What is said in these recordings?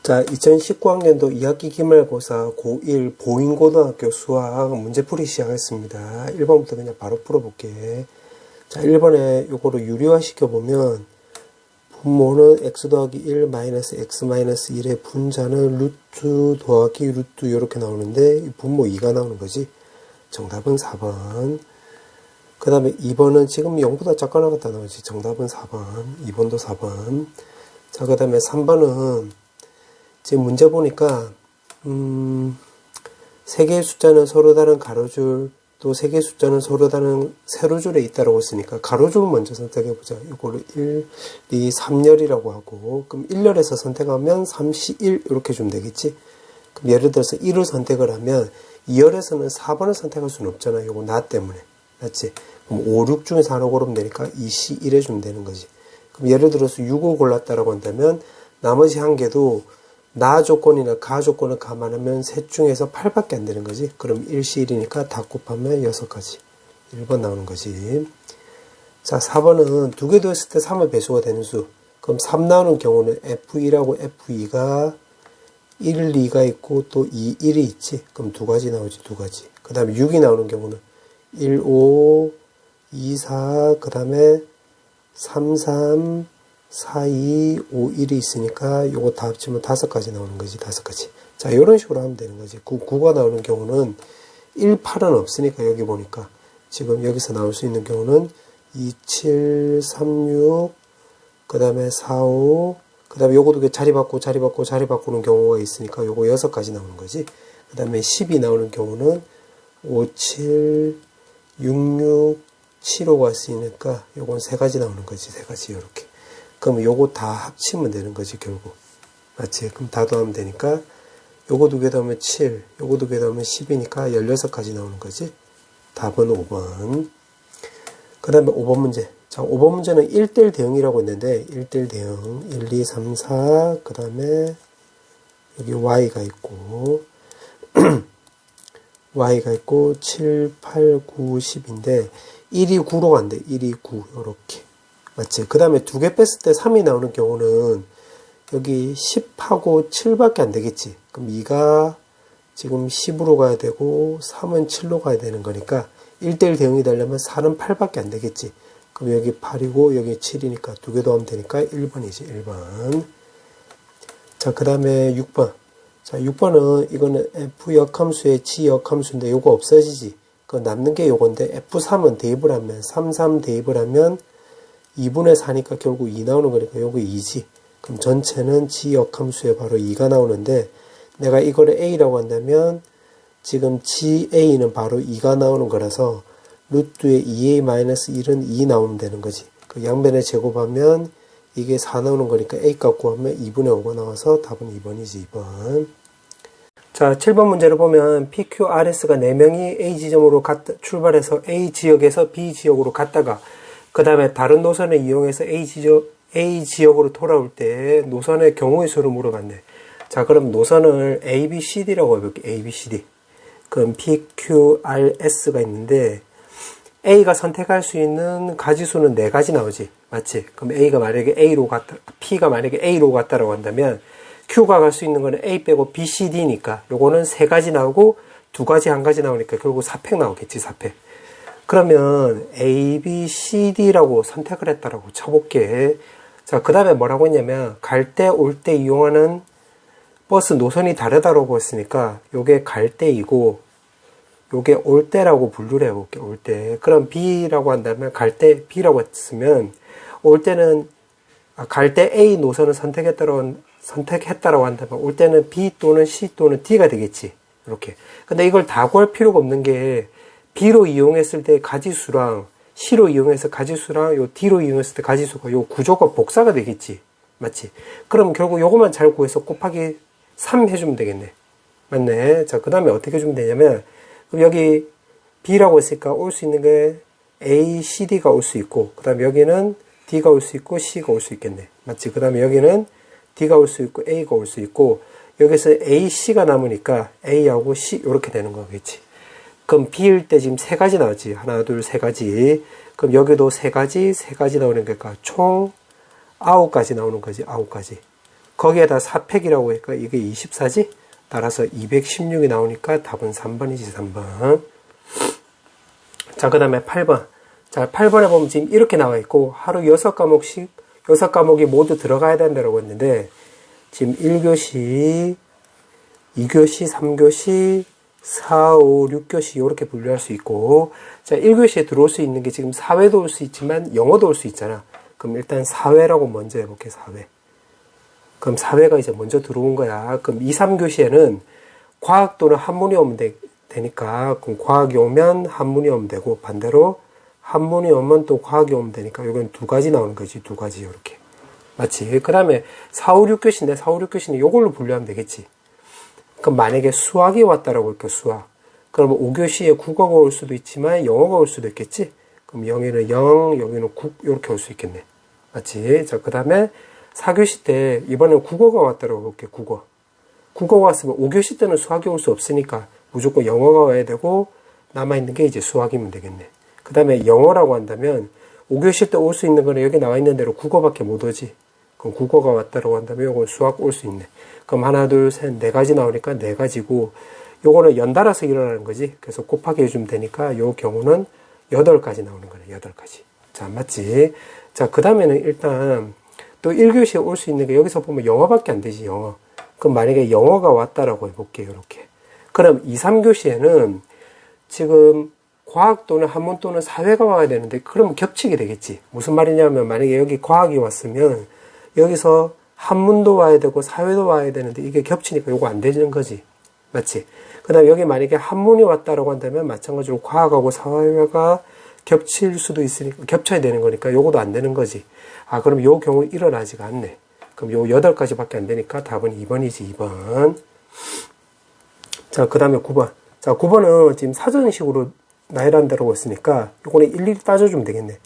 자, 2019학년도 2학기 기말고사 고1 보인고등학교 수학 문제풀이 시작했습니다. 1번부터 그냥 바로 풀어볼게. 자, 1번에 요거를 유리화 시켜보면 분모는 x 더하기 1 마이너스 x 마이너스 1의 분자는 루트 더하기 루트 요렇게 나오는데 분모 2가 나오는 거지. 정답은 4번. 그 다음에 2번은 지금 0보다 작게 나갔다 나오지. 정답은 4번. 2번도 4번. 자, 그 다음에 3번은 지금 문제 보니까 3개의 숫자는 서로 다른 가로줄, 또 3개의 숫자는 서로 다른 세로줄에 있다라고 했으니까 가로줄 먼저 선택해보자. 이거를 1, 2, 3열이라고 하고, 그럼 1열에서 선택하면 3, 1 이렇게 주면 되겠지. 그럼 예를 들어서 1을 선택을 하면 2열에서는 4번을 선택할 수는 없잖아. 요거 나 때문에. 맞지? 그럼 5, 6 중에서 하나 고르면 되니까 2, 1 해주면 되는 거지. 그럼 예를 들어서 6을 골랐다라고 한다면 나머지 한 개도 나 조건이나 가 조건을 감안하면 셋 중에서 8밖에 안 되는 거지. 그럼 1시 1이니까 다 곱하면 6가지. 1번 나오는 거지. 자, 4번은 두 개 더했을 때 3의 배수가 되는 수. 그럼 3 나오는 경우는 F1하고 F2가 1, 2가 있고 또 2, 1이 있지. 그럼 두 가지 나오지, 두 가지. 그 다음에 6이 나오는 경우는 1, 5, 2, 4, 그 다음에 3, 3, 4, 2, 5, 1이 있으니까 요거 다 합치면 5가지 나오는 거지. 5가지. 자, 이런 식으로 하면 되는 거지. 9가 나오는 경우는 1, 8은 없으니까 여기 보니까 지금 여기서 나올 수 있는 경우는 2, 7, 3, 6, 그 다음에 4, 5, 그 다음에 요거 두 개 자리 바꾸는 경우가 있으니까 요거 6가지 나오는 거지. 그 다음에 10이 나오는 경우는 5, 7, 6, 6, 7, 5가 있으니까 요건 3가지 나오는 거지. 3가지 요렇게. 그럼 요거 다 합치면 되는 거지, 결국. 맞지? 그럼 다 더하면 되니까, 요거 두 개 더하면 7, 요거 두 개 더하면 10이니까 16가지 나오는 거지. 답은 5번. 그 다음에 5번 문제. 자, 5번 문제는 1대1 대응이라고 했는데, 1대1 대응. 1, 2, 3, 4, 그 다음에, 여기 y가 있고, y가 있고, 7, 8, 9, 10인데, 1이 9로 간대. 1이 9, 요렇게. 맞지? 그 다음에 두 개 뺐을 때 3이 나오는 경우는 여기 10하고 7밖에 안 되겠지. 그럼 2가 지금 10으로 가야 되고 3은 7로 가야 되는 거니까 1대1 대응이 되려면 4는 8밖에 안 되겠지. 그럼 여기 8이고 여기 7이니까 두 개 더하면 되니까 1번이지. 1번. 자, 그 다음에 6번. 자, 6번은 이거는 F 역함수의 G 역함수인데 요거 없어지지. 그 남는 게 요건데 F3은 대입을 하면 3, 3 대입을 하면 2분의 4니까 결국 2 나오는 거니까 요거 2지. 그럼 전체는 G 역함수에 바로 2가 나오는데 내가 이거를 A라고 한다면 지금 GA는 바로 2가 나오는 거라서 루트의 2A-1은 2 나오면 되는 거지. 그 양변에 제곱하면 이게 4 나오는 거니까 A 값 구하면 2분의 5가 나와서 답은 2번이지. 2번. 자, 7번 문제를 보면 PQRS가 4명이 A 지점으로 출발해서 A 지역에서 B 지역으로 갔다가 그 다음에 다른 노선을 이용해서 A 지역으로 돌아올 때 노선의 경우의 수를 물어봤네. 자, 그럼 노선을 A, B, C, D라고 해볼게. A, B, C, D. 그럼 P, Q, R, S가 있는데 A가 선택할 수 있는 가지수는 4가지 나오지. 맞지? 그럼 A가 만약에 A로 갔다, P가 만약에 A로 갔다라고 한다면 Q가 갈 수 있는 거는 A 빼고 B, C, D니까 요거는 3가지 나오고 2가지, 1가지 나오니까 결국 4팩 나오겠지. 4팩. 그러면 A, B, C, D라고 선택을 했다라고 쳐볼게. 자, 그 다음에 뭐라고 했냐면 갈 때, 올 때 이용하는 버스 노선이 다르다라고 했으니까 요게 갈 때이고 요게 올 때라고 분류를 해볼게. 올 때. 그럼 B라고 한다면 갈 때 B라고 했으면 올 때는 갈 때 A 노선을 선택했다라고 한다면 올 때는 B 또는 C 또는 D가 되겠지. 이렇게. 근데 이걸 다 구할 필요가 없는 게 B로 이용했을 때 가지수랑 C로 이용해서 가지수랑 요 D로 이용했을 때 가지수가 요 구조가 복사가 되겠지. 맞지? 그럼 결국 요것만 잘 구해서 곱하기 3 해주면 되겠네. 맞네. 자, 그 다음에 어떻게 해주면 되냐면, 그럼 여기 B라고 했으니까 올 수 있는 게 A, C, D가 올 수 있고, 그 다음에 여기는 D가 올 수 있고, C가 올 수 있겠네. 맞지? 그 다음에 여기는 D가 올 수 있고, A가 올 수 있고, 여기서 A, C가 남으니까 A하고 C, 이렇게 되는 거겠지. 그럼 B일 때 지금 3가지 나왔지. 하나, 둘, 3가지. 그럼 여기도 3가지 나오는 거니까 총 9가지 나오는 거지. 9가지. 거기에다 4팩이라고 하니까 이게 24지? 따라서 216이 나오니까 답은 3번이지, 3번. 자, 그 다음에 8번. 자, 8번에 보면 지금 이렇게 나와 있고, 하루 6과목씩, 6과목이 모두 들어가야 된다고 했는데, 지금 1교시, 2교시, 3교시, 4, 5, 6교시 이렇게 분류할 수 있고, 자, 1교시에 들어올 수 있는 게 지금 사회도 올 수 있지만 영어도 올 수 있잖아. 그럼 일단 사회라고 먼저 해볼게, 사회. 그럼 사회가 이제 먼저 들어온 거야. 그럼 2, 3교시에는 과학 또는 한문이 오면 되니까, 그럼 과학이 오면 한문이 오면 되고, 반대로 한문이 오면 또 과학이 오면 되니까, 이건 두 가지 나오는 거지, 두 가지, 이렇게. 맞지? 그 다음에 4, 5, 6교시인데, 4, 5, 6교시는 이걸로 분류하면 되겠지. 그럼 만약에 수학이 왔다라고 할게요, 수학. 그러면 5교시에 국어가 올 수도 있지만 영어가 올 수도 있겠지? 그럼 영에는 영, 여기는 국, 이렇게 올 수 있겠네. 맞지? 자, 그 다음에 4교시 때, 이번엔 국어가 왔다라고 볼게요, 국어. 국어가 왔으면 5교시 때는 수학이 올 수 없으니까 무조건 영어가 와야 되고, 남아있는 게 이제 수학이면 되겠네. 그 다음에 영어라고 한다면, 5교시 때 올 수 있는 거는 여기 나와 있는 대로 국어밖에 못 오지. 그럼 국어가 왔다라고 한다면 이건 수학 올 수 있네. 그럼 하나, 둘, 셋, 네 가지 나오니까 네 가지고, 요거는 연달아서 일어나는 거지. 그래서 곱하기 해주면 되니까 요 경우는 8가지 나오는 거네, 8가지. 자, 맞지? 자, 그 다음에는 일단 또 1교시에 올 수 있는 게 여기서 보면 영어밖에 안 되지, 영어. 그럼 만약에 영어가 왔다라고 해볼게요, 이렇게. 그럼 2, 3교시에는 지금 과학 또는 한문 또는 사회가 와야 되는데, 그러면 겹치게 되겠지. 무슨 말이냐면, 만약에 여기 과학이 왔으면 여기서 한문도 와야 되고 사회도 와야 되는데 이게 겹치니까 요거 안 되는 거지. 맞지? 그 다음에 여기 만약에 한문이 왔다라고 한다면 마찬가지로 과학하고 사회가 겹칠 수도 있으니까 겹쳐야 되는 거니까 요거도 안 되는 거지. 아, 그럼 요 경우 일어나지가 않네. 그럼 요 8가지밖에 안 되니까 답은 2번이지, 2번. 자, 그 다음에 9번. 자, 9번은 지금 사전식으로 나열한다고 했으니까 요거는 일일이 따져주면 되겠네.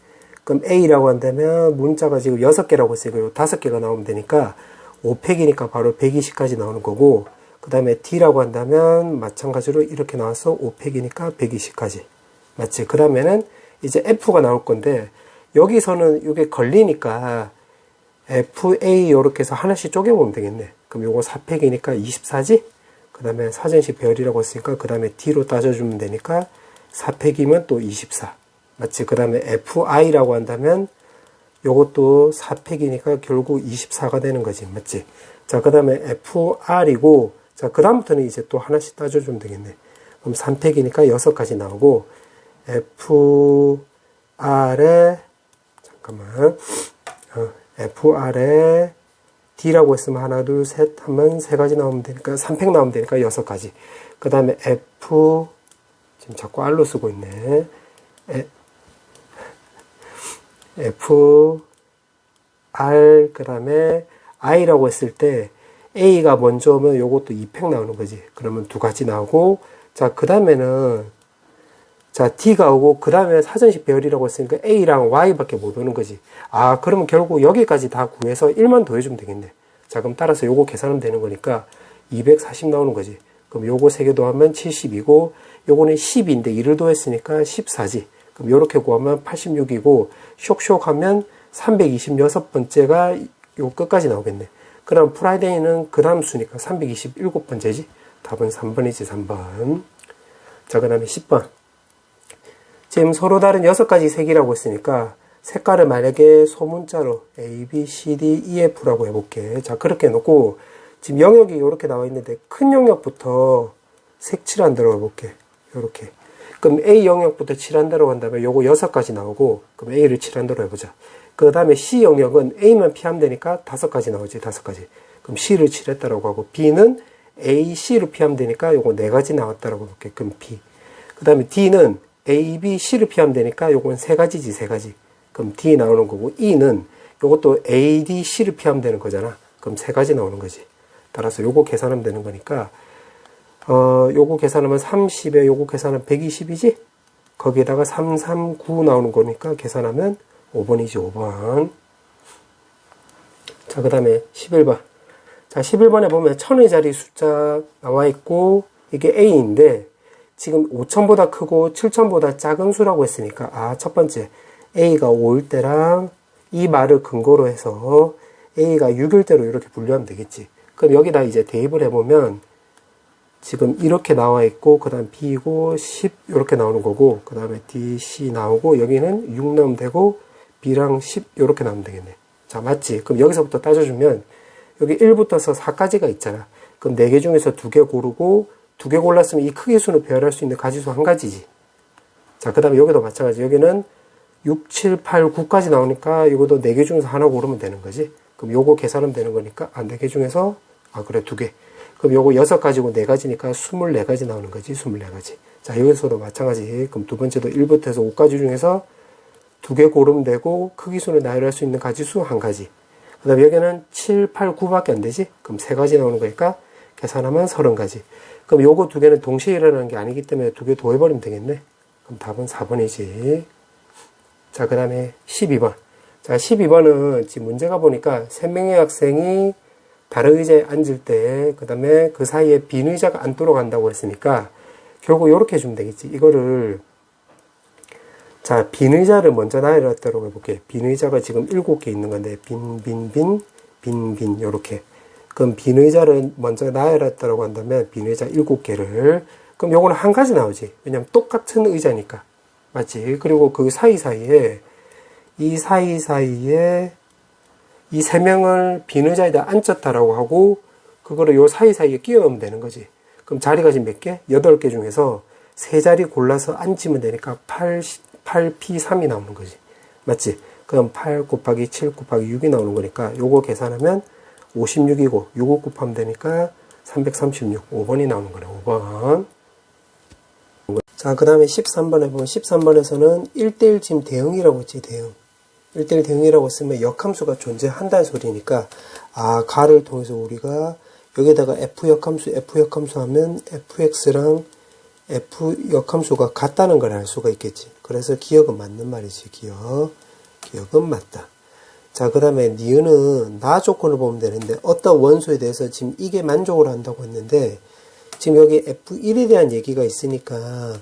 그럼 A라고 한다면 문자가 지금 6개라고 했으니까 5개가 나오면 되니까 5팩이니까 바로 120까지 나오는 거고, 그 다음에 D라고 한다면 마찬가지로 이렇게 나와서 5팩이니까 120까지. 맞지? 그 다음에는 이제 F가 나올 건데, 여기서는 이게 걸리니까 FA 이렇게 해서 하나씩 쪼개보면 되겠네. 그럼 요거 4팩이니까 24지? 그 다음에 사전식 배열이라고 했으니까 그 다음에 D로 따져주면 되니까 4팩이면 또 24. 맞지? 그 다음에 FI라고 한다면 요것도 4팩이니까 결국 24가 되는 거지. 맞지? 자, 그 다음에 FR이고, 자, 그 다음부터는 이제 또 하나씩 따져주면 되겠네. 그럼 3팩이니까 6가지 나오고, FR에, 잠깐만, FR에 D라고 했으면 하나, 둘, 셋 하면 3가지 나오면 되니까, 3팩 나오면 되니까 6가지. 그 다음에 지금 자꾸 R로 쓰고 있네. FR, 그 다음에 I라고 했을 때 A가 먼저 오면 요것도 2팩 나오는 거지. 그러면 2가지 나오고, 자, 그 다음에는, 자, D가 오고, 그 다음에 사전식 배열이라고 했으니까 A랑 Y밖에 못 오는 거지. 아, 그러면 결국 여기까지 다 구해서 1만 더해주면 되겠네. 자, 그럼 따라서 요거 계산하면 되는 거니까 240 나오는 거지. 그럼 요거 3개 더하면 70이고, 요거는 10인데 1을 더했으니까 14지. 그럼 요렇게 구하면 86이고, 쇽쇽 하면 326번째가 요 끝까지 나오겠네. 그럼 프라이데이는 그 다음 수니까 327번째지. 답은 3번이지, 3번. 자, 그 다음에 10번. 지금 서로 다른 6가지 색이라고 했으니까 색깔을 만약에 소문자로 A, B, C, D, E, F라고 해볼게. 자, 그렇게 해놓고 지금 영역이 이렇게 나와 있는데 큰 영역부터 색칠한다고 해볼게. 요렇게. 그럼 A 영역부터 칠한다고 한다면 요거 6가지 나오고, 그럼 A를 칠한다고 해보자. 그 다음에 C 영역은 A만 피하면 되니까 5가지 나오지, 5가지. 그럼 C를 칠했다라고 하고, B는 A, C를 피하면 되니까 요거 4가지 나왔다라고 볼게. 그럼 B. 그 다음에 D는 A, B, C를 피하면 되니까 요건 3가지지, 3가지. 그럼 D 나오는 거고, E는 요것도 A, D, C를 피하면 되는 거잖아. 그럼 3가지 나오는 거지. 따라서 요거 계산하면 되는 거니까, 요거 계산하면 30에 요거 계산하면 120이지? 거기에다가 339 나오는 거니까 계산하면 5번이지, 5번. 자, 그 다음에 11번. 자, 11번에 보면 1000의 자리 숫자 나와 있고, 이게 A인데, 지금 5000보다 크고 7000보다 작은 수라고 했으니까, 아, 첫 번째, A가 5일 때랑 이 말을 근거로 해서 A가 6일 대로 이렇게 분류하면 되겠지. 그럼 여기다 이제 대입을 해보면 지금 이렇게 나와 있고, 그 다음 B고 10 이렇게 나오는 거고, 그 다음에 D, C 나오고, 여기는 6 나오면 되고, B랑 10 이렇게 나오면 되겠네. 자, 맞지? 그럼 여기서부터 따져주면 여기 1부터서 4까지가 있잖아. 그럼 4개 중에서 2개 고르고, 2개 골랐으면 이 크기 수는 배열할 수 있는 가지수 한 가지지. 자, 그 다음에 여기도 마찬가지. 여기는 6, 7, 8, 9까지 나오니까 이것도 4개 중에서 하나 고르면 되는 거지. 그럼 요거 계산하면 되는 거니까, 4개 중에서, 그래, 2개. 그럼 요거 6가지고 4가지니까 24가지 나오는 거지, 24가지. 자, 여기서도 마찬가지. 그럼 두 번째도 1부터 해서 5까지 중에서 2개 고르면 되고, 크기수는 나열할 수 있는 가지수 한 가지. 그 다음에 여기는 7, 8, 9밖에 안 되지? 그럼 3가지 나오는 거니까 계산하면 30가지. 그럼 요거 2개는 동시에 일어나는 게 아니기 때문에 2개 더해버리면 되겠네. 그럼 답은 4번이지. 자, 그 다음에 12번. 자, 12번은 지금 문제가 보니까 3명의 학생이 다른 의자에 앉을 때, 그 다음에 그 사이에 빈 의자가 앉도록 한다고 했으니까, 결국 이렇게 해주면 되겠지. 이거를, 자, 빈 의자를 먼저 나열했다고 해볼게. 빈 의자가 지금 7개 있는 건데, 빈, 요렇게. 그럼 빈 의자를 먼저 나열했다고 한다면, 빈 의자 7개를. 그럼 요거는 한 가지 나오지. 왜냐면 똑같은 의자니까. 맞지? 그리고 그 사이사이에, 이 3명을 빈 의자에다 앉혔다라고 하고, 그거를 요 사이사이에 끼워 넣으면 되는 거지. 그럼 자리가 지금 몇 개? 8개 중에서 3자리 골라서 앉히면 되니까 8P3이 나오는 거지. 맞지? 그럼 8 곱하기 7 곱하기 6이 나오는 거니까, 요거 계산하면 56이고, 6을 곱하면 되니까 336, 5번이 나오는 거네, 5번. 자, 그 다음에 13번에 보면 13번에서는 1대1 지금 대응이라고 했지, 대응. 1대1 대응이라고 쓰면 역함수가 존재한다는 소리니까, 가를 통해서 우리가 여기다가 F 역함수 하면 fx랑 F 역함수가 같다는 걸 알 수가 있겠지. 그래서 기억은 맞는 말이지, 기억은 맞다. 자, 그 다음에 니은은 나 조건을 보면 되는데, 어떤 원소에 대해서 지금 이게 만족을 한다고 했는데, 지금 여기 F1에 대한 얘기가 있으니까,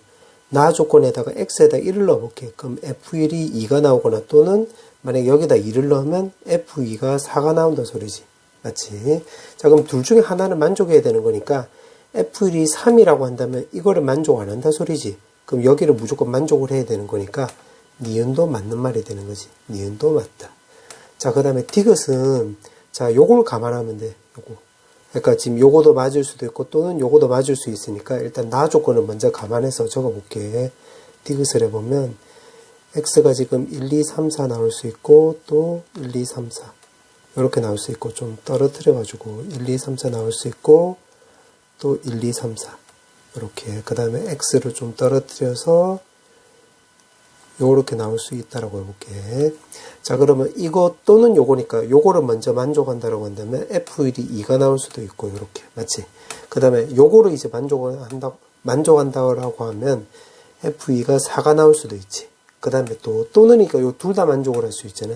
나 조건에다가 x에다 1을 넣어볼게. 그럼 F1이 2가 나오거나 또는 만약에 여기다 2를 넣으면 F2가 4가 나온다 소리지. 맞지? 자, 그럼 둘 중에 하나를 만족해야 되는 거니까 F1이 3이라고 한다면 이거를 만족 안 한다 소리지. 그럼 여기를 무조건 만족을 해야 되는 거니까 니은도 맞는 말이 되는 거지. 니은도 맞다. 자, 그 다음에 디귿은 자, 요걸 감안하면 돼. 요거. 그러니까 지금 요거도 맞을 수도 있고 또는 요거도 맞을 수 있으니까 일단 나 조건을 먼저 감안해서 적어볼게. 디귿을 해보면 x가 지금 1, 2, 3, 4 나올 수 있고 또 1, 2, 3, 4 이렇게 나올 수 있고 좀 떨어뜨려 가지고 1, 2, 3, 4 나올 수 있고 또 1, 2, 3, 4 이렇게 그 다음에 x를 좀 떨어뜨려서 요렇게 나올 수 있다라고 해볼게. 자, 그러면 이거 또는 요거니까 요거를 먼저 만족한다라고 한다면 F1이 2가 나올 수도 있고 요렇게. 맞지? 그 다음에 요거를 이제 만족한다라고 하면 F2가 4가 나올 수도 있지. 그 다음에 또는이니까 요 둘 다 만족을 할 수 있잖아.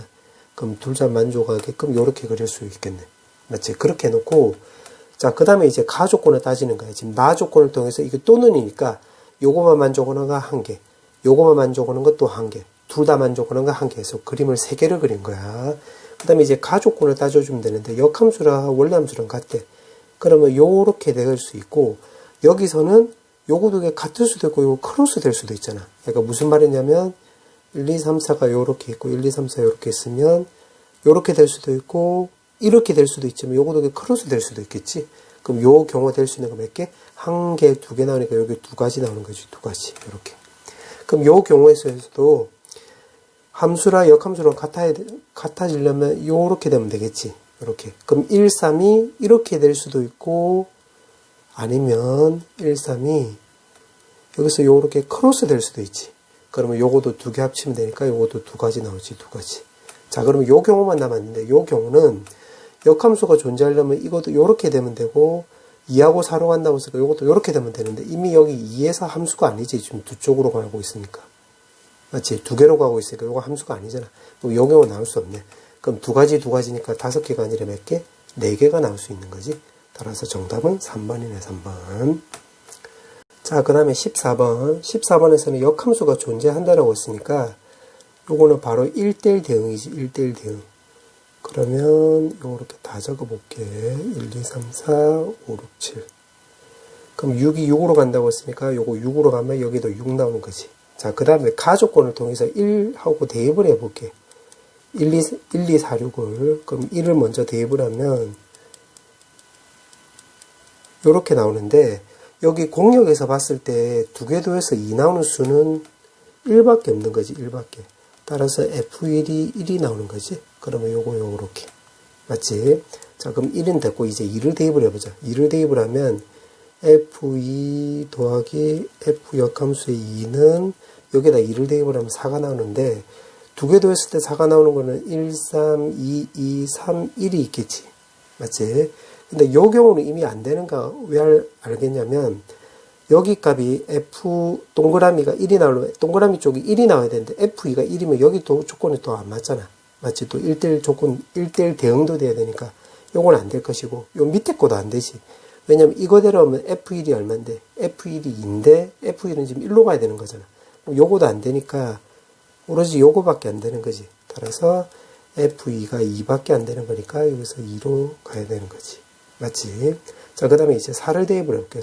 그럼 둘 다 만족하게끔 요렇게 그릴 수 있겠네. 맞지? 그렇게 해놓고 자, 그 다음에 이제 가 조건을 따지는 거야. 지금 나 조건을 통해서 이게 또는이니까 요거만 만족하는 거 한 개. 요거만 만족하는 것도 한 개. 둘 다 만족하는 거 한 개 해서 그림을 3개를 그린 거야. 그 다음에 이제 가조건을 따져주면 되는데 역함수랑 원래함수랑 같대. 그러면 요렇게 될 수 있고 여기서는 요거 두 개 같을 수도 있고 요거 크로스 될 수도 있잖아. 그러니까 무슨 말이냐면 1, 2, 3, 4가 요렇게 있고 1, 2, 3, 4 요렇게 있으면 요렇게 될 수도 있고 이렇게 될 수도 있지만 요거 두 개 크로스 될 수도 있겠지. 그럼 요 경우가 될 수 있는 거 몇 개? 한 개, 2개 나오니까 여기 2가지 나오는 거지. 2가지. 요렇게. 그럼 요 경우에서도 함수랑 역함수랑 같아지려면 요렇게 되면 되겠지. 요렇게. 그럼 1, 3이 이렇게 될 수도 있고 아니면 1, 3이 여기서 요렇게 크로스 될 수도 있지. 그러면 요것도 2개 합치면 되니까 요것도 2가지 나오지. 2가지. 자, 그러면 요 경우만 남았는데 요 경우는 역함수가 존재하려면 이것도 요렇게 되면 되고 2하고 4로 간다고 했으니까 요것도 요렇게 되면 되는데 이미 여기 2에서 함수가 아니지. 지금 두 쪽으로 가고 있으니까. 맞지? 2개로 가고 있으니까 요거 함수가 아니잖아. 그럼 요 경우 나올 수 없네. 그럼 2가지니까 5개가 아니라 몇 개? 4개가 나올 수 있는 거지. 따라서 정답은 3번이네, 3번. 자, 그 다음에 14번. 14번에서는 역함수가 존재한다라고 했으니까 요거는 바로 1대1 대응이지. 1대1 대응. 그러면 요렇게 다 적어볼게. 1, 2, 3, 4, 5, 6, 7. 그럼 6이 6으로 간다고 했으니까 요거 6으로 가면 여기도 6 나오는 거지. 자, 그 다음에 가족권을 통해서 1하고 대입을 해볼게. 1, 2, 4, 6을. 그럼 1을 먼저 대입을 하면 요렇게 나오는데, 여기 공역에서 봤을 때 두 개 더해서 2 나오는 수는 1밖에 없는 거지. 1밖에. 따라서 F1이 1이 나오는 거지. 그러면 요렇게. 맞지? 자, 그럼 1은 됐고, 이제 2를 대입을 해보자. 2를 대입을 하면, F2 더하기 F 역함수의 2는, 여기다 2를 대입을 하면 4가 나오는데, 두 개 더했을 때 4가 나오는 거는 1, 3, 2, 2, 3, 1이 있겠지. 맞지? 근데 요 경우는 이미 안 되는가, 왜 알겠냐면, 여기 값이 F 동그라미가 1이 나오려면 동그라미 쪽이 1이 나와야 되는데 F2가 1이면 여기 또 조건이 또 안 맞잖아. 맞지? 또 1대1 조건, 1대1 대응도 돼야 되니까 요건 안 될 것이고 요 밑에 거도 안 되지. 왜냐면 이거대로 하면 F1이 얼만데 F1이 2인데 F1은 지금 1로 가야 되는 거잖아. 요거도 안 되니까 오로지 요거밖에 안 되는 거지. 따라서 F2가 2밖에 안 되는 거니까 여기서 2로 가야 되는 거지. 맞지? 자, 그 다음에 이제 4를 대입을 해볼게요.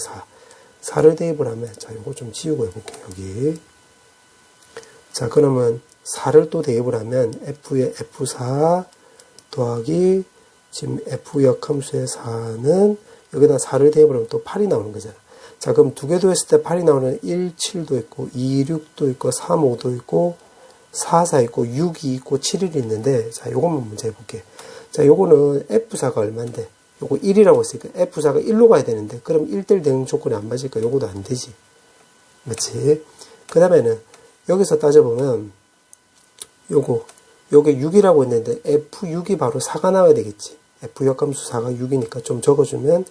4를 대입을 하면, 자, 요거 좀 지우고 해볼게요, 여기. 자, 그러면 4를 또 대입을 하면 F의 F4 더하기 지금 F 역함수의 4는 여기다 4를 대입을 하면 또 8이 나오는 거잖아. 자, 그럼 두 개 더했을 때 8이 나오는 1, 7도 있고 2, 6도 있고 3, 5도 있고 4, 4 있고 6이 있고 7이 있는데, 자, 요것만 문제 해볼게. 자, 요거는 F4가 얼만데? 요거 1이라고 했으니까 F4가 1로 가야 되는데, 그럼 1대1 대응 조건이 안 맞으니까 요거도 안 되지. 맞지? 그 다음에는 여기서 따져보면 요게 6이라고 했는데 F6이 바로 4가 나와야 되겠지. F 역함수 4가 6이니까 좀 적어주면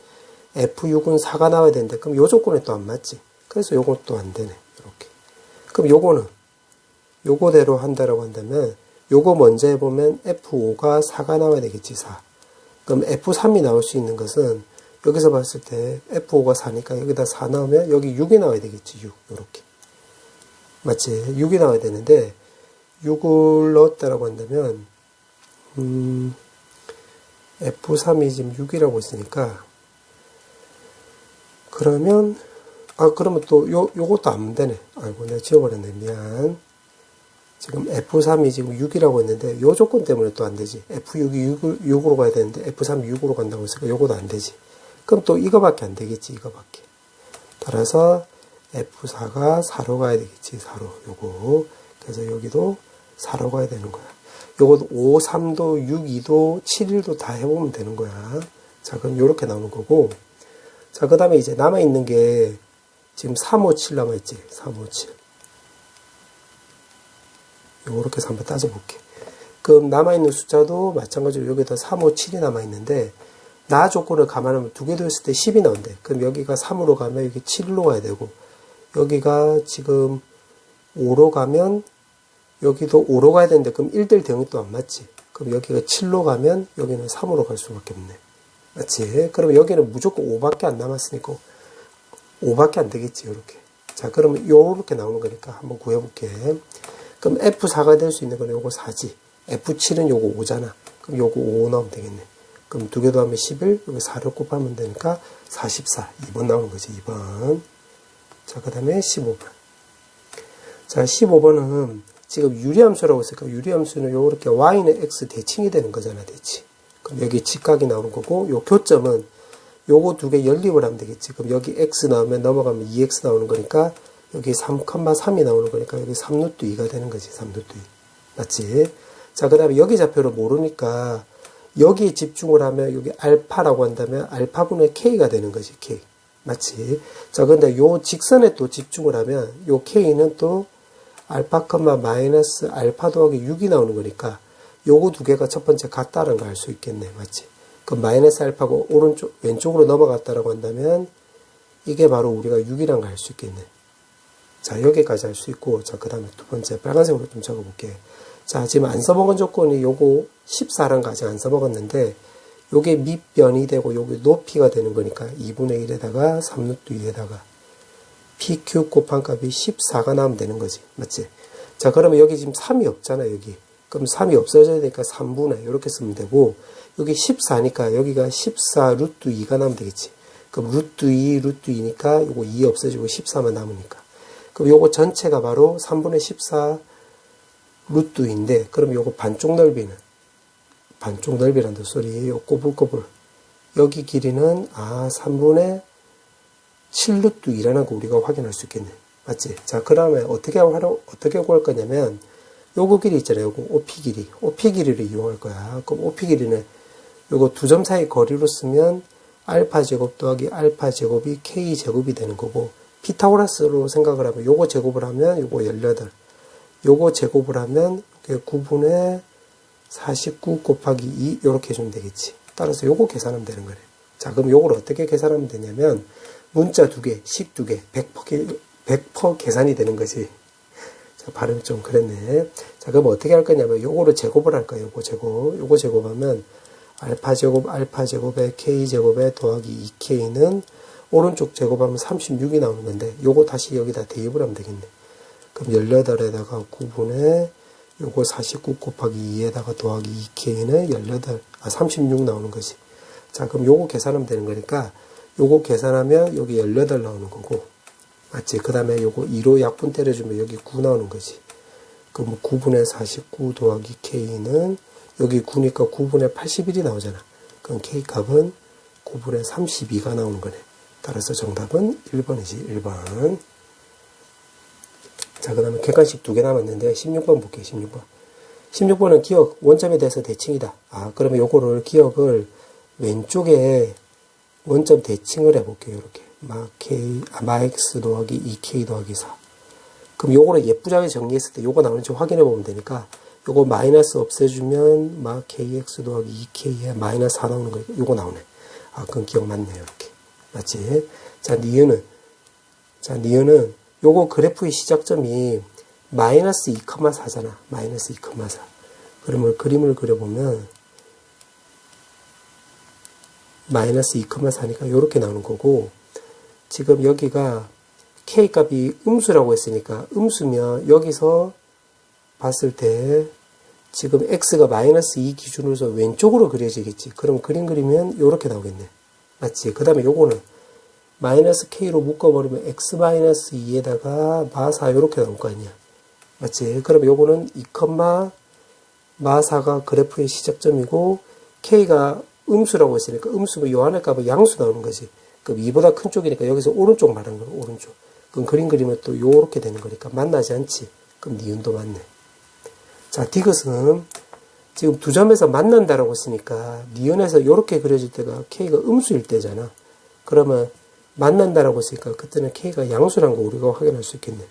F6은 4가 나와야 되는데, 그럼 요 조건에 또 안 맞지. 그래서 요것도 안 되네. 이렇게. 그럼 요거는 요거대로 한다라고 한다면 요거 먼저 해보면 F5가 4가 나와야 되겠지. 4. 그럼 F3이 나올 수 있는 것은 여기서 봤을 때 F5가 4니까 여기다 4 나오면 여기 6이 나와야 되겠지. 6. 요렇게. 맞지? 6이 나와야 되는데 6을 넣었다라고 한다면 F3이 지금 6이라고 했으니까 그러면 그러면 또 요것도 안 되네. 아이고, 내가 지워버렸네. 미안. 지금 F3이 지금 6이라고 했는데 요 조건 때문에 또 안 되지. F6이 6으로 가야 되는데 F3이 6으로 간다고 했으니까 요것도 안 되지. 그럼 또 이거밖에 안 되겠지. 이거밖에. 따라서 F4가 4로 가야 되겠지. 4로. 요거. 그래서 여기도 4로 가야 되는 거야. 요것도 5, 3도, 6, 2도, 7, 1도 다 해보면 되는 거야. 자, 그럼 요렇게 나오는 거고. 자, 그 다음에 이제 남아있는 게 지금 3, 5, 7 남아있지. 3, 5, 7. 요렇게 해서 한번 따져볼게. 그럼 남아있는 숫자도 마찬가지로 여기다 3, 5, 7이 남아있는데, 나 조건을 감안하면 두 개 더했을 때 10이 나온대. 그럼 여기가 3으로 가면 여기 7로 가야 되고, 여기가 지금 5로 가면 여기도 5로 가야 되는데, 그럼 1대1 대응이 또 안 맞지. 그럼 여기가 7로 가면 여기는 3으로 갈 수밖에 없네. 맞지? 그럼 여기는 무조건 5밖에 안 남았으니까 5밖에 안 되겠지. 요렇게. 자, 그러면 요렇게 나오는 거니까 한번 구해볼게. 그럼 F4가 될 수 있는 건 요거 4지. F7은 요거 5잖아. 그럼 요거 5 나오면 되겠네. 그럼 두 개 더하면 11, 여기 4를 곱하면 되니까 44. 2번 나오는 거지, 2번. 자, 그 다음에 15번. 자, 15번은 지금 유리함수라고 했으니까 유리함수는 요렇게 y는 x 대칭이 되는 거잖아, 대칭. 그럼 여기 직각이 나오는 거고, 요 교점은 요거 두 개 연립을 하면 되겠지. 그럼 여기 x 나오면 넘어가면 2x 나오는 거니까 여기 3,3이 나오는 거니까 여기 3루트 2가 되는 거지. 3루트 2. 맞지? 자, 그 다음에 여기 좌표를 모르니까 여기에 집중을 하면 여기 알파라고 한다면 알파분의 k가 되는 거지. k. 맞지? 자, 근데 요 직선에 또 집중을 하면 요 k는 또 알파, 마이너스 알파 더하기 6이 나오는 거니까 요거 두 개가 첫 번째 같다는 걸 알 수 있겠네. 맞지? 그럼 마이너스 알파가 왼쪽으로 넘어갔다라고 한다면 이게 바로 우리가 6이란 걸 알 수 있겠네. 자, 여기까지 할 수 있고, 자, 그 다음에 두 번째 빨간색으로 좀 적어볼게. 자, 지금 안 써먹은 조건이 요거 14란 거 아직 안 써먹었는데, 요게 밑변이 되고, 요게 높이가 되는 거니까 2분의 1에다가 3루트 2에다가 PQ 곱한 값이 14가 나오면 되는 거지. 맞지? 자, 그러면 여기 지금 3이 없잖아, 여기. 그럼 3이 없어져야 되니까 3분의 이렇게 쓰면 되고, 여기 14니까 여기가 14 루트 2가 나오면 되겠지. 그럼 루트 2, 루트 2니까 요거 2 없어지고 14만 남으니까. 그럼 요거 전체가 바로 3분의 14 루트 2인데, 그럼 요거 반쪽 넓이는, 반쪽 넓이란다 소리, 요 꼬불꼬불. 여기 길이는, 3분의 7 루트 2라는 거 우리가 확인할 수 있겠네. 맞지? 자, 그 다음에 어떻게 구할 거냐면, 요거 길이 있잖아요. 요거 OP 길이. OP 길이를 이용할 거야. 그럼 OP 길이는 요거 두 점 사이 거리로 쓰면 알파 제곱 더하기 알파 제곱이 K 제곱이 되는 거고, 피타고라스로 생각을 하면 요거 제곱을 하면 요거 18. 요거 제곱을 하면 9분의 49 곱하기 2 요렇게 해주면 되겠지. 따라서 요거 계산하면 되는 거네. 자, 그럼 요걸 어떻게 계산하면 되냐면 문자 2개, 식 2개, 100% 계산이 되는 거지. 자, 발음이 좀 그랬네. 자, 그럼 어떻게 할 거냐면 요거를 제곱을 할 거예요. 요거 제곱하면 알파 제곱에 K 제곱에 더하기 2K는 오른쪽 제곱하면 36이 나오는 건데, 요거 다시 여기다 대입을 하면 되겠네. 그럼 18에다가 9분의 요거 49 곱하기 2에다가 더하기 2K는 36 나오는 거지. 자, 그럼 요거 계산하면 되는 거니까, 요거 계산하면 여기 18 나오는 거고, 맞지? 그 다음에 요거 2로 약분 때려주면 여기 9 나오는 거지. 그럼 9분의 49 더하기 K는 여기 9니까 9분의 81이 나오잖아. 그럼 K 값은 9분의 32가 나오는 거네. 따라서 정답은 1번이지, 1번. 자, 그 다음에 객관식 2개 남았는데 16번 볼게요. 16번. 16번은 기억, 원점에 대해서 대칭이다. 그러면 요거를 기억을 왼쪽에 원점 대칭을 해볼게요. 이렇게 마 x 더하기 2k 더하기 4. 그럼 요거를 예쁘게 정리했을 때 요거 나오는지 확인해 보면 되니까, 요거 마이너스 없애주면 마 kx 더하기 2k에 마이너스 4 나오는 거니까 요거 나오네. 그건 기억 맞네요. 이렇게. 맞지? 자, 니은은 요거 그래프의 시작점이 마이너스 2,4잖아. 마이너스 2,4. 그러면 그림을 그려보면 마이너스 2,4니까 요렇게 나오는 거고, 지금 여기가 K 값이 음수라고 했으니까, 음수면 여기서 봤을 때 지금 X가 마이너스 2 기준으로서 왼쪽으로 그려지겠지. 그럼 그림 그리면 요렇게 나오겠네. 맞지? 그 다음에 요거는 마이너스 K로 묶어버리면 X 마이너스 2에다가 마4 요렇게 나올 거 아니야. 맞지? 그럼 요거는 2, 마4가 그래프의 시작점이고, K가 음수라고 했으니까 음수면 요 안에 값은 양수 나오는 거지. 그럼 2보다 큰 쪽이니까 여기서 오른쪽 말하는 거야. 오른쪽. 그럼 그림 그리면 또 요렇게 되는 거니까 만나지 않지. 그럼 니은도 맞네. 자, 디귿은 지금 두 점에서 만난다라고 했으니까 니은에서 요렇게 그려질 때가 K가 음수일 때잖아. 그러면 만난다라고 했으니까 그때는 K가 양수란 거 우리가 확인할 수 있겠네.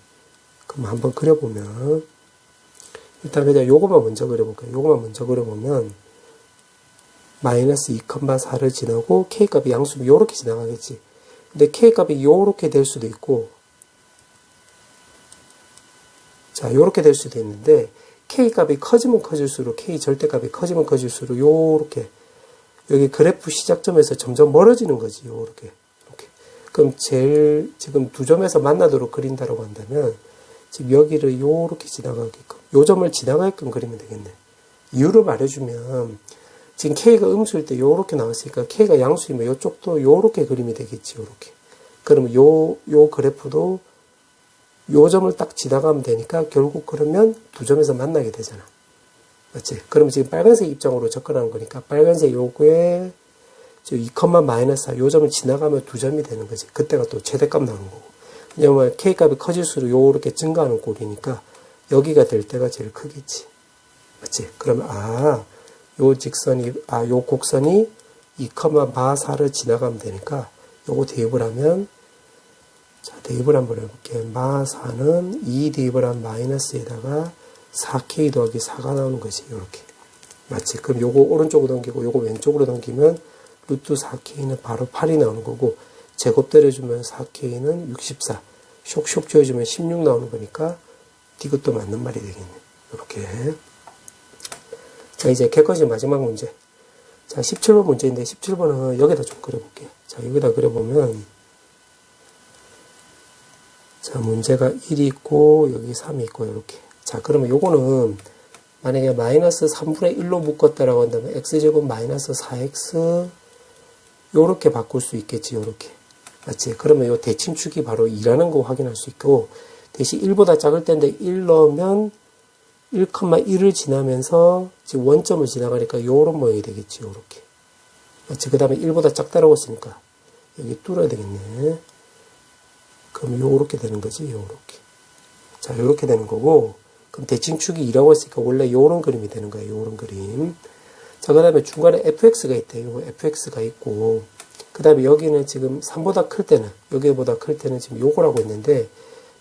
그럼 한번 그려보면, 일단 그냥 요거만 먼저 그려볼게요. 요거만 먼저 그려보면 마이너스 2,4를 지나고 K값이 양수면 요렇게 지나가겠지. 근데 K값이 요렇게 될 수도 있고, 자, 요렇게 될 수도 있는데, K값이 커지면 커질수록, K 절대값이 커지면 커질수록 요렇게, 여기 그래프 시작점에서 점점 멀어지는 거지. 요렇게. 이렇게. 그럼 지금 두 점에서 만나도록 그린다라고 한다면, 지금 여기를 요렇게 지나가게끔, 요 점을 지나가게끔 그리면 되겠네. 이유를 말해주면, 지금 K가 음수일 때 요렇게 나왔으니까 K가 양수이면 요쪽도 요렇게 그림이 되겠지. 요렇게. 그러면 요 그래프도 요 점을 딱 지나가면 되니까 결국 그러면 두 점에서 만나게 되잖아. 맞지? 그러면 지금 빨간색 입장으로 접근하는 거니까 빨간색 요거에 2, 마이너스 4 요 점을 지나가면 두 점이 되는 거지. 그때가 또 최대값 나오는 거고. 왜냐면 K값이 커질수록 요렇게 증가하는 꼴이니까 여기가 될 때가 제일 크겠지. 맞지? 그러면 요 곡선이 2, 마4를 지나가면 되니까 요거 대입을 하면, 자, 대입을 한번 해볼게요. 마4는 2 대입을 한 마이너스에다가 4K 더하기 4가 나오는 거지. 요렇게. 맞지? 그럼 요거 오른쪽으로 넘기고 요거 왼쪽으로 넘기면 루트 4K는 바로 8이 나오는 거고, 제곱 때려주면 4K는 64. 쇽쇽 지어주면 16 나오는 거니까 디귿도 맞는 말이 되겠네. 요렇게. 자, 이제 객관식 마지막 문제. 자, 17번 문제인데 17번은 여기다 좀 그려볼게요. 자, 여기다 그려보면, 자, 문제가 1이 있고 여기 3이 있고 이렇게. 자, 그러면 요거는 만약에 마이너스 3분의 1로 묶었다라고 한다면 x제곱 마이너스 4x 요렇게 바꿀 수 있겠지. 요렇게. 맞지? 그러면 요 대칭축이 바로 2라는 거 확인할 수 있고, 대신 1보다 작을 때인데 1 넣으면 1,1을 지나면서 지금 원점을 지나가니까 요런 모양이 되겠지. 요렇게. 맞지? 그 다음에 1보다 작다라고 했으니까 여기 뚫어야 되겠네. 그럼 요렇게 되는 거지. 요렇게. 자, 요렇게 되는 거고, 그럼 대칭축이 2라고 했으니까 원래 요런 그림이 되는 거예요. 요런 그림. 자, 그 다음에 중간에 fx가 있대요. fx가 있고, 그 다음에 여기는 지금 3보다 클 때는, 여기보다 클 때는 지금 요거라고 했는데,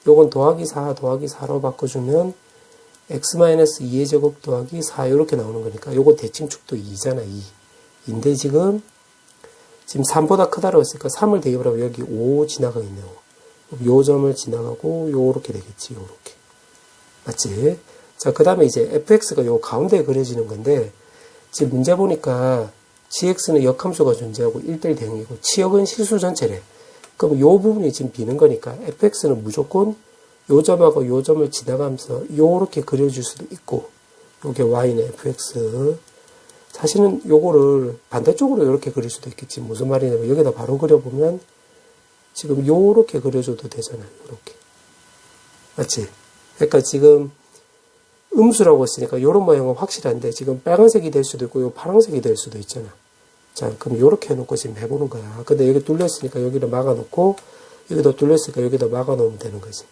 요건 더하기 4 더하기 4로 바꿔주면 x-2의 제곱 더하기 4 이렇게 나오는 거니까 요거 대칭축도 2잖아. 2. 인데 지금 3보다 크다라고 했으니까 3을 대입을 하면 여기 5 지나가 있네요. 요 점을 지나가고 요렇게 되겠지. 요렇게. 맞지? 자, 그 다음에 이제 fx가 요 가운데에 그려지는 건데, 지금 문제 보니까 gx는 역함수가 존재하고 1대1 대응이고 치역은 실수 전체래. 그럼 요 부분이 지금 비는 거니까 fx는 무조건 요 점하고 요 점을 지나가면서 요렇게 그려줄 수도 있고, 요게 y는 fx. 사실은 요거를 반대쪽으로 이렇게 그릴 수도 있겠지. 무슨 말이냐면 여기다 바로 그려보면 지금 요렇게 그려줘도 되잖아요. 요렇게. 맞지? 그러니까 지금 음수라고 했으니까 요런 모양은 확실한데 지금 빨간색이 될 수도 있고 요 파란색이 될 수도 있잖아. 자, 그럼 요렇게 해놓고 지금 해보는 거야. 근데 여기 뚫렸으니까 여기를 막아놓고 여기도 뚫렸으니까 여기도 막아놓으면 되는 거지.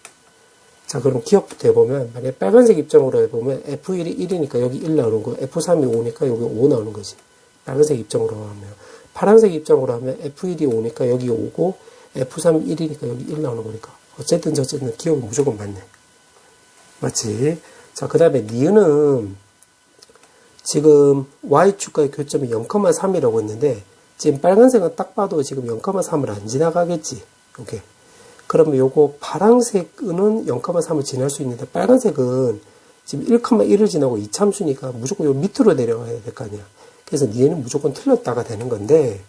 자, 그럼 기억부터 해보면 만약에 빨간색 입장으로 해보면 F1이 1이니까 여기 1 나오는 거, F3이 5니까 여기 5 나오는 거지. 빨간색 입장으로 하면. 파란색 입장으로 하면 F1이 5니까 여기 5고 F3이 1이니까 여기 1 나오는 거니까. 어쨌든 저쨌든 기억은 무조건 맞네. 맞지? 자, 그 다음에 니은은 지금 Y축과의 교점이 0,3이라고 했는데 지금 빨간색은 딱 봐도 지금 0,3을 안 지나가겠지. 요게. 그러면 요거 파란색은 0,3을 지날 수 있는데 빨간색은 지금 1,1을 지나고 이참수니까 무조건 요 밑으로 내려가야 될 거 아니야. 그래서 니은은 무조건 틀렸다가 되는 건데,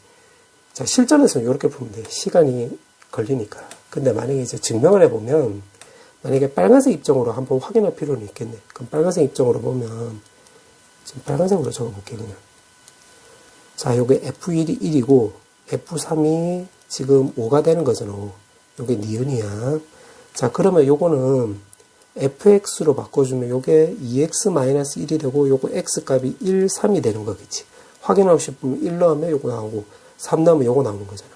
자, 실전에서는 이렇게 보면 돼. 시간이 걸리니까. 근데 만약에 이제 증명을 해보면 만약에 빨간색 입장으로 한번 확인할 필요는 있겠네. 그럼 빨간색 입장으로 보면 지금 빨간색으로 적어볼게 그냥. 자, 요게 F1이 1이고 F3이 지금 5가 되는 거잖아. 요게 니은이야. 자, 그러면 요거는 fx로 바꿔주면 요게 2x-1이 되고 요거 x값이 1, 3이 되는 거겠지. 확인하고 싶으면 1 넣으면 요거 나오고 3 넣으면 요거 나오는 거잖아.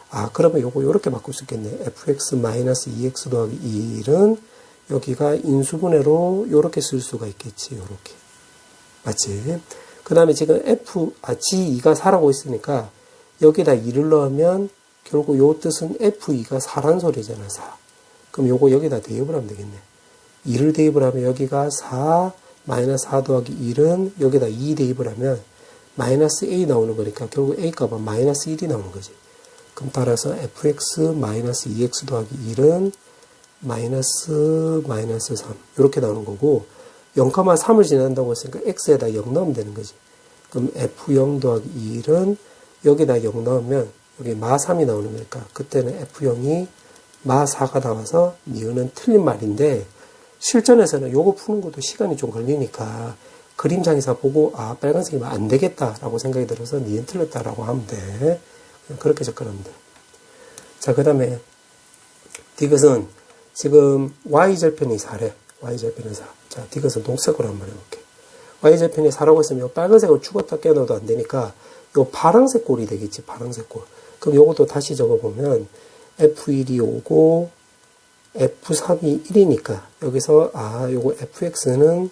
아, 그러면 요거 요렇게 바꿀 수 있겠네. fx-2x 더하기 1은 여기가 인수분해로 요렇게 쓸 수가 있겠지. 요렇게. 맞지? 그 다음에 지금 g2가 4라고 있으니까 여기다 2를 넣으면 결국 요 뜻은 f2가 4란 소리잖아. 4. 그럼 요거 여기다 대입을 하면 되겠네. 2를 대입을 하면 여기가 4 4 더하기 1은 여기다 2 대입을 하면 마이너스 a 나오는 거니까 결국 a 값은 마이너스 1이 나오는 거지. 그럼 따라서 fx-2x 더하기 1은 마이너스 3 이렇게 나오는 거고 0,3을 지난다고 했으니까 x에다 0 넣으면 되는 거지. 그럼 f0 더하기 1은 여기다 0 넣으면 여기 마3이 나오는 거니까 그때는 f0이 마4가 나와서 니은은 틀린 말인데 실전에서는 요거 푸는 것도 시간이 좀 걸리니까 그림상에서 보고 아 빨간색이면 안 되겠다라고 생각이 들어서 니은 틀렸다라고 하면 돼. 그렇게 접근하면 돼. 자, 그 다음에 디귿은 지금 y절편이 4래. y절편이 4. 자, 디귿은 녹색으로 한번 해볼게. y절편이 4라고 했으면 이 빨간색을 죽었다 깨어나도 안 되니까 요 파란색 꼴이 되겠지. 파란색 꼴. 그럼 요것도 다시 적어보면 f1이 5고 f3이 1이니까 여기서 요거 fx는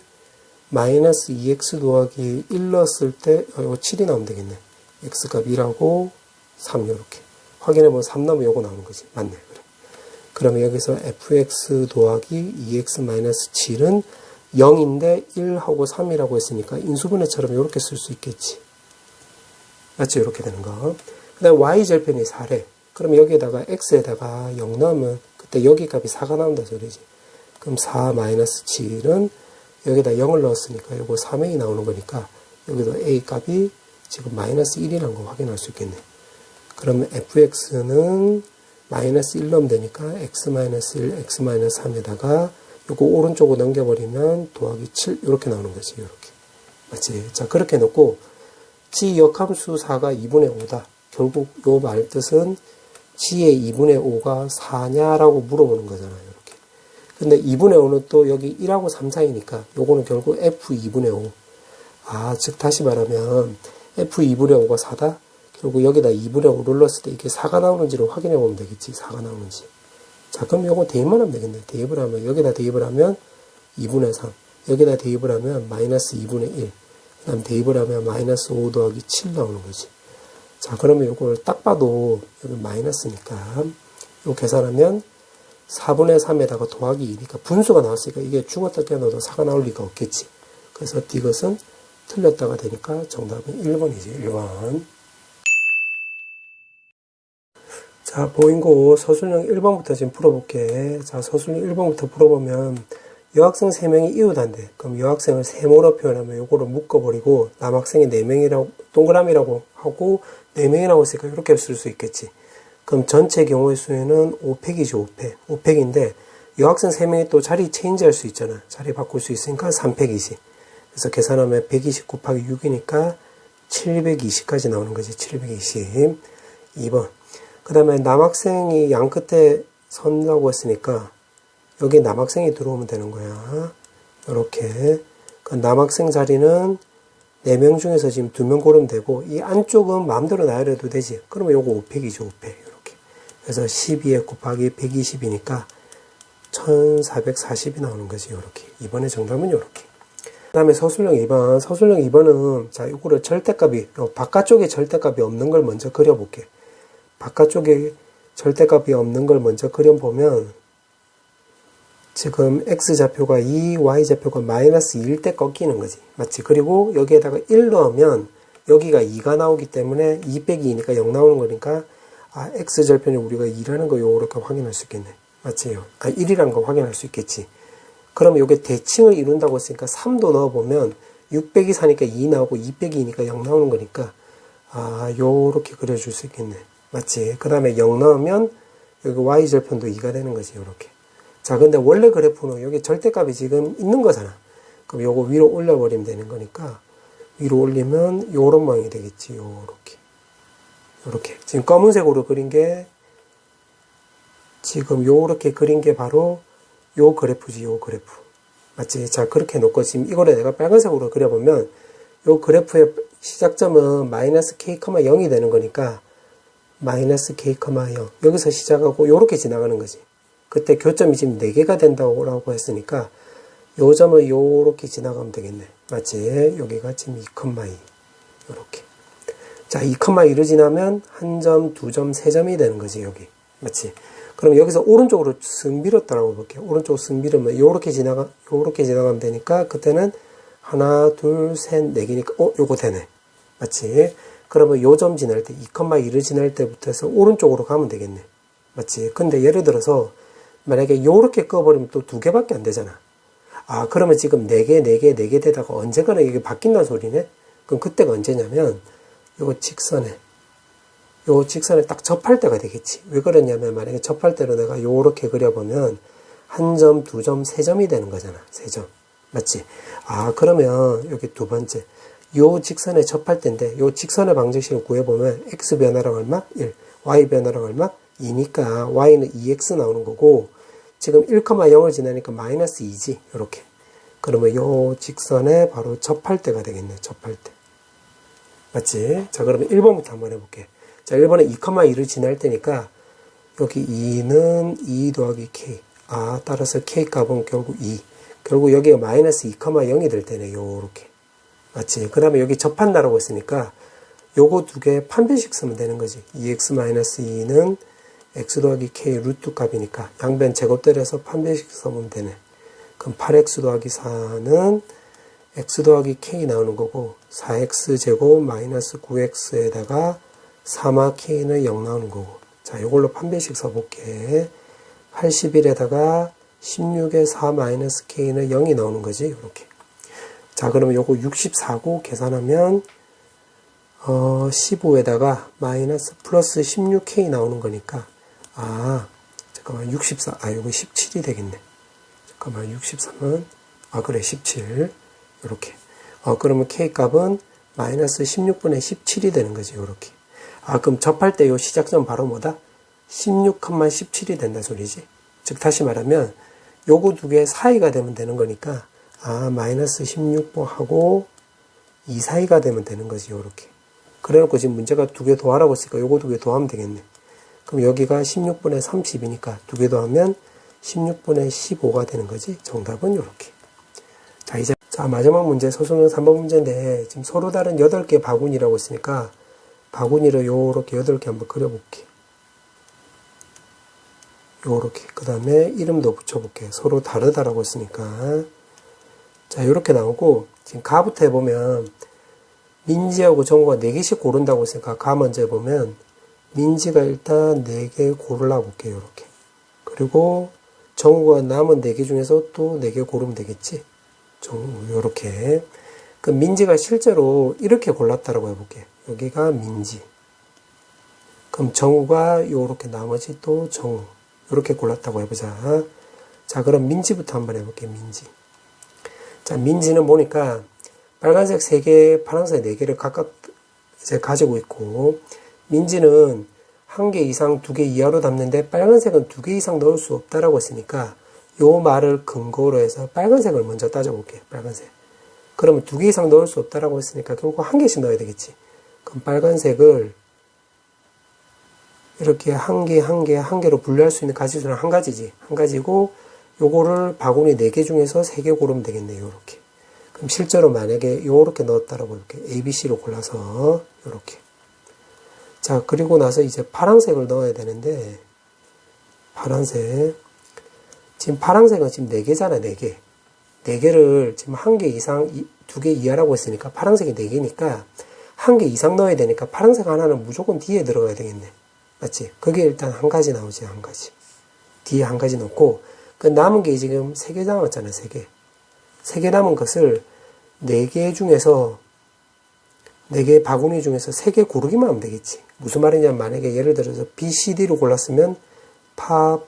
마이너스 2x 더하기 1 넣었을 때 요거 7이 나오면 되겠네. x값 1하고 3 요렇게 확인해보면 3 나오면 요거 나오는 거지. 맞네. 그래. 그러면 여기서 fx 더하기 2x 마이너스 7은 0인데 1하고 3이라고 했으니까 인수분해처럼 요렇게 쓸 수 있겠지. 맞지? 요렇게 되는 거. 그 다음에 y절편이 4래. 그럼 여기에다가 x에다가 0 넣으면 그때 여기 값이 4가 나온다 소리지. 그럼 4 마이너스 7은 여기다 0을 넣었으니까 요거 3a 나오는 거니까 여기도 a 값이 지금 마이너스 1이라는 거 확인할 수 있겠네. 그러면 fx는 마이너스 1 넣으면 되니까 x 마이너스 1, x 마이너스 3에다가 요거 오른쪽으로 넘겨버리면 더하기 7 이렇게 나오는 거지. 이렇게 맞지? 자, 그렇게 놓고 지 역함수 4가 2분의 5다. 결국 요 말 뜻은 지의 2분의 5가 4냐라고 물어보는 거잖아요. 이렇게. 근데 2분의 5는 또 여기 1하고 3 사이니까 요거는 결국 f 2분의 5. 아, 즉 다시 말하면 f 2분의 5가 4다. 결국 여기다 2분의 5를 넣었을 때 이게 4가 나오는지를 확인해 보면 되겠지. 4가 나오는지. 자, 그럼 요거 대입만 하면 되겠네. 대입을 하면, 여기다 대입을 하면 2분의 3. 여기다 대입을 하면 마이너스 2분의 1. 그 다음 대입을 하면 마이너스 5 더하기 7 나오는 거지. 자, 그러면 요걸 딱 봐도 여기 마이너스니까 요 계산하면 4분의 3에다가 더하기 2니까 분수가 나왔으니까 이게 죽었다 깨어나도 4가 나올 리가 없겠지. 그래서 이것은 틀렸다가 되니까 정답은 1번이지. 1번. 자, 보인고 서술형 1번부터 지금 풀어볼게. 자, 서술형 1번부터 풀어보면 여학생 3명이 이웃한데 그럼 여학생을 세모로 표현하면 요거를 묶어버리고 남학생이 4명이라고 동그라미라고 하고 4명이라고 했으니까 이렇게 쓸 수 있겠지. 그럼 전체 경우의 수에는 5팩이지. 5팩인데 여학생 3명이 또 자리 체인지 할 수 있잖아. 자리 바꿀 수 있으니까 3팩이지. 그래서 계산하면 120 곱하기 6이니까 720까지 나오는 거지. 720. 2번. 그 다음에 남학생이 양 끝에 선다고 했으니까 여기 남학생이 들어오면 되는 거야. 이렇게. 그 남학생 자리는 4명 중에서 지금 2명 고르면 되고 이 안쪽은 마음대로 나열해도 되지. 그러면 요거 5팩이죠. 5팩. 이렇게. 그래서 12에 곱하기 120이니까 1440이 나오는 거지. 이렇게. 이번에 정답은 이렇게. 그 다음에 서술형 2번. 서술형 2번은 자, 요거를 절대값이 바깥쪽에 절대값이 없는 걸 먼저 그려볼게. 바깥쪽에 절대값이 없는 걸 먼저 그려보면 지금 x좌표가 2, y좌표가 마이너스 2일 때 꺾이는 거지. 맞지? 그리고 여기에다가 1 넣으면 여기가 2가 나오기 때문에 2 빼기 2니까 0 나오는 거니까 아, x절편이 우리가 2라는 거 요렇게 확인할 수 있겠네. 맞지요? 아, 1이라는 거 확인할 수 있겠지. 그러면 요게 대칭을 이룬다고 했으니까 3도 넣어보면 6 빼기 4니까 2 나오고 2 빼기 2니까 0 나오는 거니까 아, 요렇게 그려줄 수 있겠네. 맞지? 그 다음에 0 넣으면 여기 y절편도 2가 되는 거지. 요렇게. 자, 근데 원래 그래프는 여기 절대값이 지금 있는 거잖아. 그럼 요거 위로 올려버리면 되는 거니까 위로 올리면 요런 모양이 되겠지. 요렇게. 요렇게. 지금 검은색으로 그린 게 지금 요렇게 그린 게 바로 요 그래프지. 요 그래프. 맞지? 자, 그렇게 놓고 지금 이거를 내가 빨간색으로 그려보면 요 그래프의 시작점은 마이너스 k, 0이 되는 거니까 마이너스 k, 0 여기서 시작하고 요렇게 지나가는 거지. 그때 교점이 지금 4개가 된다고 했으니까 요 점을 요렇게 지나가면 되겠네. 맞지? 여기가 지금 2,2 요렇게. 자, 2,2를 지나면 1점, 2점, 3점이 되는 거지. 여기. 맞지? 그럼 여기서 오른쪽으로 쓱 밀었다라고 볼게요. 오른쪽으로 쓱 밀으면 요렇게 지나가면 되니까 그때는 하나, 둘, 셋, 4개니까 요거 되네. 맞지? 그러면 요 점 지날 때 2,2를 지날 때부터 해서 오른쪽으로 가면 되겠네. 맞지? 근데 예를 들어서 만약에 요렇게 꺼버리면 또 2개밖에 안 되잖아. 아, 그러면 지금 4개 되다가 언젠가는 이게 바뀐다는 소리네? 그럼 그때가 언제냐면 요 직선에 딱 접할 때가 되겠지. 왜 그러냐면 만약에 접할 때로 내가 요렇게 그려보면 1점, 2점, 3점이 되는 거잖아. 3점. 맞지? 아, 그러면 여기 두 번째. 요 직선에 접할 때인데 요 직선의 방정식을 구해보면 x 변화량 얼마? 1. y 변화량 얼마? 2니까 y는 2x 나오는 거고 지금 1,0을 지나니까 마이너스 2지. 요렇게. 그러면 요 직선에 바로 접할 때가 되겠네. 접할 때. 맞지? 자, 그러면 1번부터 한번 해볼게. 자, 1번은 2,2를 지날 때니까 여기 2는 2 더하기 k. 아, 따라서 k 값은 결국 2. 결국 여기가 마이너스 2,0이 될 때네. 요렇게. 맞지? 그 다음에 여기 접한다라고 했으니까 요거 두 개 판별식 쓰면 되는 거지. 2x-2는 x 더하기 k 루트 값이니까 양변 제곱 때려서 판별식 써보면 되네. 그럼 8x 더하기 4는 x 더하기 k 나오는 거고 4x 제곱 마이너스 9x에다가 3화 k는 0 나오는 거고. 자, 이걸로 판별식 써볼게. 81에다가 16에 4 마이너스 k는 0이 나오는 거지. 이렇게. 자, 그러면 요거 64고 계산하면 15에다가 마이너스 플러스 16k 나오는 거니까 아, 잠깐만 64, 아, 요거 17이 되겠네. 그러면 63은, 그래, 17. 요렇게. 그러면 K 값은 마이너스 16분의 17이 되는 거지, 요렇게. 그럼 접할 때 요 시작점 바로 뭐다? 16,17이 된다 소리지. 즉, 다시 말하면, 요거 두 개 사이가 되면 되는 거니까, 마이너스 16하고 2 사이가 되면 되는 거지, 요렇게. 그래놓고 지금 문제가 두 개 더하라고 했으니까 요거 두 개 더하면 되겠네. 그럼 여기가 16분의 30이니까 두 개 더하면 16분의 15가 되는 거지. 정답은 요렇게. 자, 이제, 마지막 문제, 소수는 3번 문제인데, 지금 서로 다른 8개 바구니라고 했으니까, 바구니를 요렇게 8개 한번 그려볼게. 요렇게. 그 다음에 이름도 붙여볼게. 서로 다르다라고 했으니까. 자, 요렇게 나오고, 지금 가부터 해보면, 민지하고 정우가 4개씩 고른다고 했으니까, 가 먼저 해보면, 민지가 일단 4개 고르려고 볼게요. 요렇게. 그리고, 정우가 남은 4개 중에서 또 4개 고르면 되겠지. 요렇게. 그럼 민지가 실제로 이렇게 골랐다라고 해볼게. 여기가 민지. 그럼 정우가 요렇게 나머지 또 정우. 요렇게 골랐다고 해보자. 자, 그럼 민지부터 한번 해볼게. 민지. 자, 민지는 보니까 빨간색 3개, 파란색 4개를 각각 이제 가지고 있고, 민지는 1개 이상 2개 이하로 담는데 빨간색은 2개 이상 넣을 수 없다라고 했으니까 요 말을 근거로 해서 빨간색을 먼저 따져볼게요. 빨간색. 그러면 2개 이상 넣을 수 없다라고 했으니까 결국 1개씩 넣어야 되겠지. 그럼 빨간색을 이렇게 1개로 분류할 수 있는 가지수는 1가지지. 1가지고 요거를 바구니 4개 중에서 3개 고르면 되겠네요. 요렇게. 그럼 실제로 만약에 요렇게 넣었다라고 이렇게 A, B, C로 골라서 요렇게. 자, 그리고 나서 이제 파란색을 넣어야 되는데, 파란색. 지금 파란색은 지금 4개잖아, 4개. 4개를 지금 1개 이상, 2개 이하라고 했으니까 파란색이 4개니까 1개 이상 넣어야 되니까 파란색 하나는 무조건 뒤에 들어가야 되겠네. 맞지? 그게 일단 1가지 나오지, 1가지. 뒤에 1가지 넣고, 그 남은 게 지금 3개 남았잖아, 3개. 3개 남은 것을 4개 중에서 4개 바구니 중에서 3개 고르기만 하면 되겠지. 무슨 말이냐면 만약에 예를 들어서 B, C, D로 골랐으면 파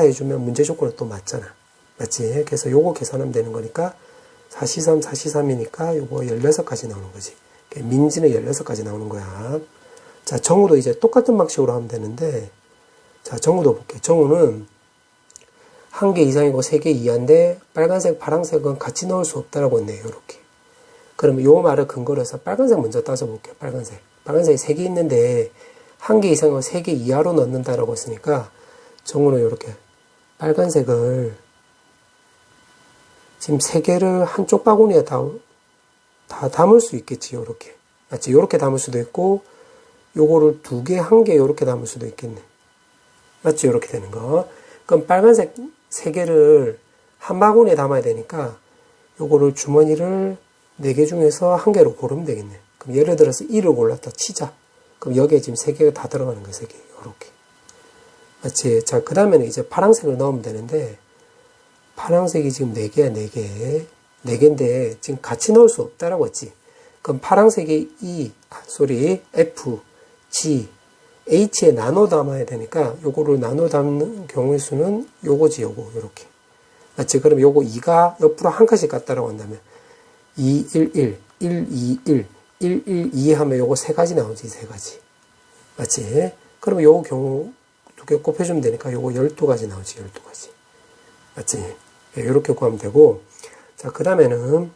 해주면 문제 조건은 또 맞잖아. 맞지? 그래서 요거 계산하면 되는 거니까 4C3, 4C3이니까 요거 16가지 나오는 거지. 민지는 16가지 나오는 거야. 자, 정우도 이제 똑같은 방식으로 하면 되는데, 자, 정우도 볼게. 정우는 1개 이상이고 3개 이하인데 빨간색, 파란색은 같이 넣을 수 없다라고 했네요. 요렇게. 그러면 요 말을 근거로 해서 빨간색 먼저 따져볼게요. 빨간색. 빨간색이 3개 있는데 1개 이상이고 3개 이하로 넣는다라고 했으니까 정우는 요렇게 빨간색을 지금 3개를 한쪽 바구니에 다 담을 수 있겠지. 요렇게. 맞지? 요렇게 담을 수도 있고 요거를 2개, 1개 요렇게 담을 수도 있겠네. 맞지? 요렇게 되는 거. 그럼 빨간색 3개를 한 바구니에 담아야 되니까 요거를 주머니를 4개 중에서 1개로 고르면 되겠네. 그럼 예를 들어서 1을 골랐다 치자. 그럼 여기에 지금 3개가 다 들어가는 거야. 3개. 요렇게. 맞지? 자, 그 다음에는 이제 파란색을 넣으면 되는데, 파란색이 지금 4개야, 4개. 4개인데, 지금 같이 넣을 수 없다라고 했지. 그럼 파란색이 F, G, H에 나눠 담아야 되니까, 요거를 나눠 담는 경우의 수는 요거지, 요렇게. 맞지? 그럼 요거 2가 옆으로 한 칸씩 갔다라고 한다면, 2, 1, 1, 1, 2, 1, 1, 1, 2 하면 요거 3가지 나오지, 3가지. 맞지? 그러면 요거 경우 2개 곱해주면 되니까 요거 12가지 나오지, 12가지. 맞지? 예, 요렇게 구하면 되고, 자, 그 다음에는,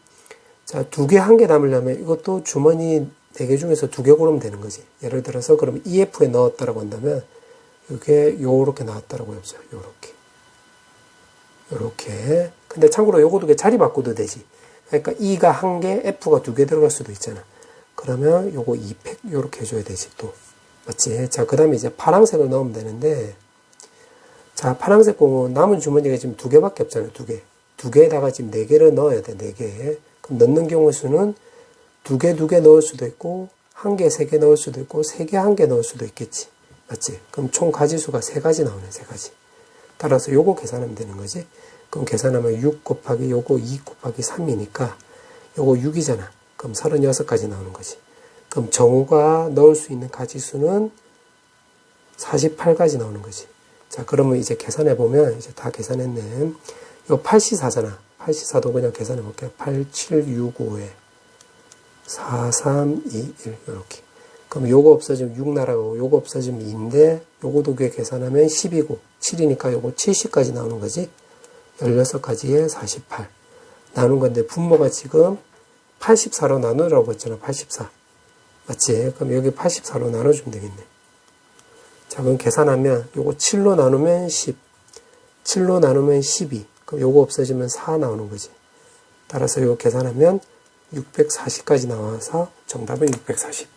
자, 2개, 1개 담으려면 이것도 주머니 4개 중에서 2개 고르면 되는 거지. 예를 들어서, 그러면 EF에 넣었다라고 한다면, 이게 요렇게 나왔다라고 해보자. 요렇게. 근데 참고로 요거 2개 자리 바꿔도 되지. 그러니까 E가 1개, F가 2개 들어갈 수도 있잖아. 그러면 요거 2팩 요렇게 해줘야 되지 또. 맞지? 자, 그 다음에 이제 파란색을 넣으면 되는데, 자, 파란색 공은 남은 주머니가 지금 2개밖에 없잖아요. 2개. 2개에다가 지금 4개를 넣어야 돼. 4개. 그럼 넣는 경우 수는 2개, 2개 넣을 수도 있고, 1개, 3개 넣을 수도 있고, 3개, 1개 넣을 수도 있겠지. 맞지? 그럼 총 가지수가 3가지 나오네. 3가지. 따라서 요거 계산하면 되는 거지. 그럼 계산하면 6 곱하기 요거 2 곱하기 3이니까 요거 6이잖아. 그럼 36가지 나오는 거지. 그럼 정우가 넣을 수 있는 가지수는 48가지 나오는 거지. 자, 그러면 이제 계산해보면 이제 다 계산했네. 요 8C4잖아. 8C4도 그냥 계산해 볼게요. 8765에 4321 이렇게. 그럼 요거 없어지면 6 날아가고 요거 없어지면 2인데 요거 두 개 계산하면 10이고 7이니까 요거 70까지 나오는 거지. 16가지에 48 나눈 건데 분모가 지금 84로 나누라고 했잖아. 84 맞지? 그럼 여기 84로 나눠주면 되겠네. 자, 그럼 계산하면 요거 7로 나누면 10 7로 나누면 12 그럼 요거 없어지면 4 나오는 거지. 따라서 요거 계산하면 640까지 나와서 정답은 640